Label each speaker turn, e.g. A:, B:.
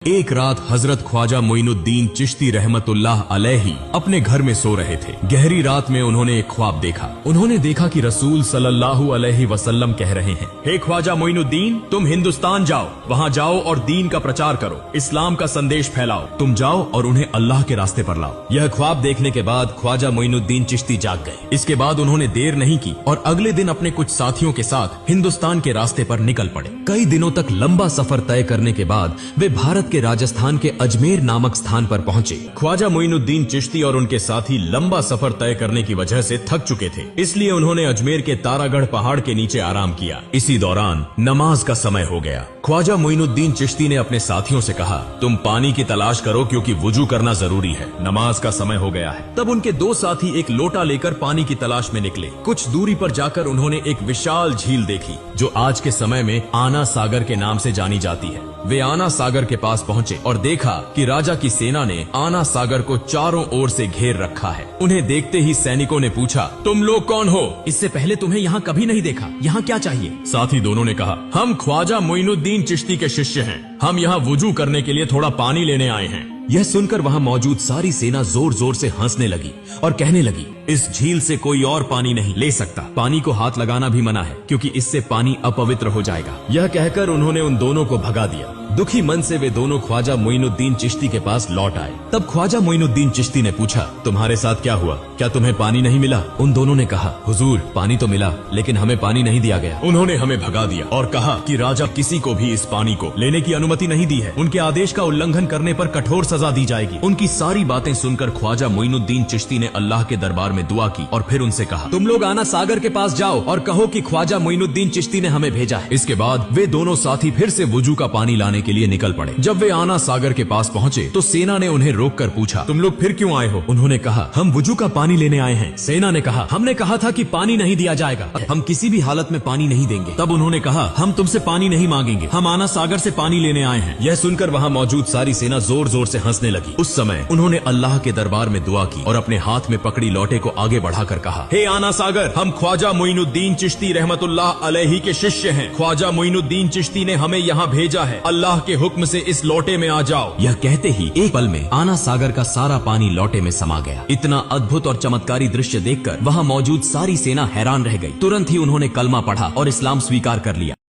A: एक रात हजरत ख्वाजा मोइनुद्दीन चिश्ती रहमतुल्लाह अलैहि अपने घर में सो रहे थे। गहरी रात में उन्होंने एक ख्वाब देखा। उन्होंने देखा कि रसूल सल्लल्लाहु अलैहि वसल्लम कह रहे हैं, हे ख्वाजा मोइनुद्दीन, तुम हिंदुस्तान जाओ, वहाँ जाओ और दीन का प्रचार करो, इस्लाम का संदेश फैलाओ। तुम जाओ और उन्हें अल्लाह के रास्ते पर लाओ। यह ख्वाब देखने के बाद ख्वाजा मोइनुद्दीन चिश्ती जाग गए। इसके बाद उन्होंने देर नहीं की और अगले दिन अपने कुछ साथियों के साथ हिंदुस्तान के रास्ते पर निकल पड़े। कई दिनों तक लंबा सफर तय करने के बाद वे भारत के राजस्थान के अजमेर नामक स्थान पर पहुंचे। ख्वाजा मोइनुद्दीन चिश्ती और उनके साथी लंबा सफर तय करने की वजह से थक चुके थे, इसलिए उन्होंने अजमेर के तारागढ़ पहाड़ के नीचे आराम किया। इसी दौरान नमाज का समय हो गया। ख्वाजा मोइनुद्दीन चिश्ती ने अपने साथियों से कहा, तुम पानी की तलाश करो क्योंकि वुजू करना जरूरी है, नमाज का समय हो गया है। तब उनके दो साथी एक लोटा लेकर पानी की तलाश में निकले। कुछ दूरी पर जाकर उन्होंने एक विशाल झील देखी जो आज के समय में आना सागर के नाम से जानी जाती है। वे आना सागर के पास पहुंचे और देखा कि राजा की सेना ने आना सागर को चारों ओर से घेर रखा है। उन्हें देखते ही सैनिकों ने पूछा, तुम लोग कौन हो? इससे पहले तुम्हें यहाँ कभी नहीं देखा, यहाँ क्या चाहिए? साथी दोनों ने कहा, हम ख्वाजा मोइनुद्दीन चिश्ती के शिष्य हैं, हम यहाँ वुजू करने के लिए थोड़ा पानी लेने आए हैं। यह सुनकर वहाँ मौजूद सारी सेना जोर जोर से हंसने लगी और कहने लगी, इस झील से कोई और पानी नहीं ले सकता। पानी को हाथ लगाना भी मना है क्योंकि इससे पानी अपवित्र हो जाएगा। यह कहकर उन्होंने उन दोनों को भगा दिया। दुखी मन से वे दोनों ख्वाजा मोइनुद्दीन चिश्ती के पास लौट आए। तब ख्वाजा मोइनुद्दीन चिश्ती ने पूछा, तुम्हारे साथ क्या हुआ? क्या तुम्हें पानी नहीं मिला? उन दोनों ने कहा, हुजूर, पानी तो मिला लेकिन हमें पानी नहीं दिया गया। उन्होंने हमें भगा दिया और कहा कि राजा किसी को भी इस पानी को लेने की अनुमति नहीं दी है। उनके आदेश का उल्लंघन करने पर कठोर सजा दी जाएगी। उनकी सारी बातें सुनकर ख्वाजा मोइनुद्दीन चिश्ती ने अल्लाह के दरबार में दुआ की और फिर उनसे कहा, तुम लोग आना सागर के पास जाओ और कहो कि ख्वाजा मोइनुद्दीन चिश्ती ने हमें भेजा है। इसके बाद वे दोनों साथी फिर से वुजू का पानी लाने के लिए निकल पड़े। जब वे आना सागर के पास पहुंचे तो सेना ने उन्हें रोककर पूछा, तुम लोग फिर क्यों आए हो? उन्होंने कहा, हम वुजू का पानी लेने आए हैं। सेना ने कहा, हमने कहा था कि पानी नहीं दिया जाएगा, हम किसी भी हालत में पानी नहीं देंगे। तब उन्होंने कहा, हम तुमसे पानी नहीं मांगेंगे, हम आना सागर से पानी लेने आए हैं। यह सुनकर वहाँ मौजूद सारी सेना जोर जोर से हंसने लगी। उस समय उन्होंने अल्लाह के दरबार में दुआ की और अपने हाथ में पकड़ी लोटे को आगे बढ़ाकर कहा, हे आना सागर, हम ख्वाजा मोइनुद्दीन चिश्ती रहमतुल्लाह अलैहि के शिष्य हैं। ख्वाजा मोइनुद्दीन चिश्ती ने हमें यहाँ भेजा है, अल्लाह के हुक्म से इस लोटे में आ जाओ। यह कहते ही एक पल में आना सागर का सारा पानी लोटे में समा गया। इतना अद्भुत और चमत्कारी दृश्य देखकर वहाँ मौजूद सारी सेना हैरान रह गई। तुरंत ही उन्होंने कलमा पढ़ा और इस्लाम स्वीकार कर लिया।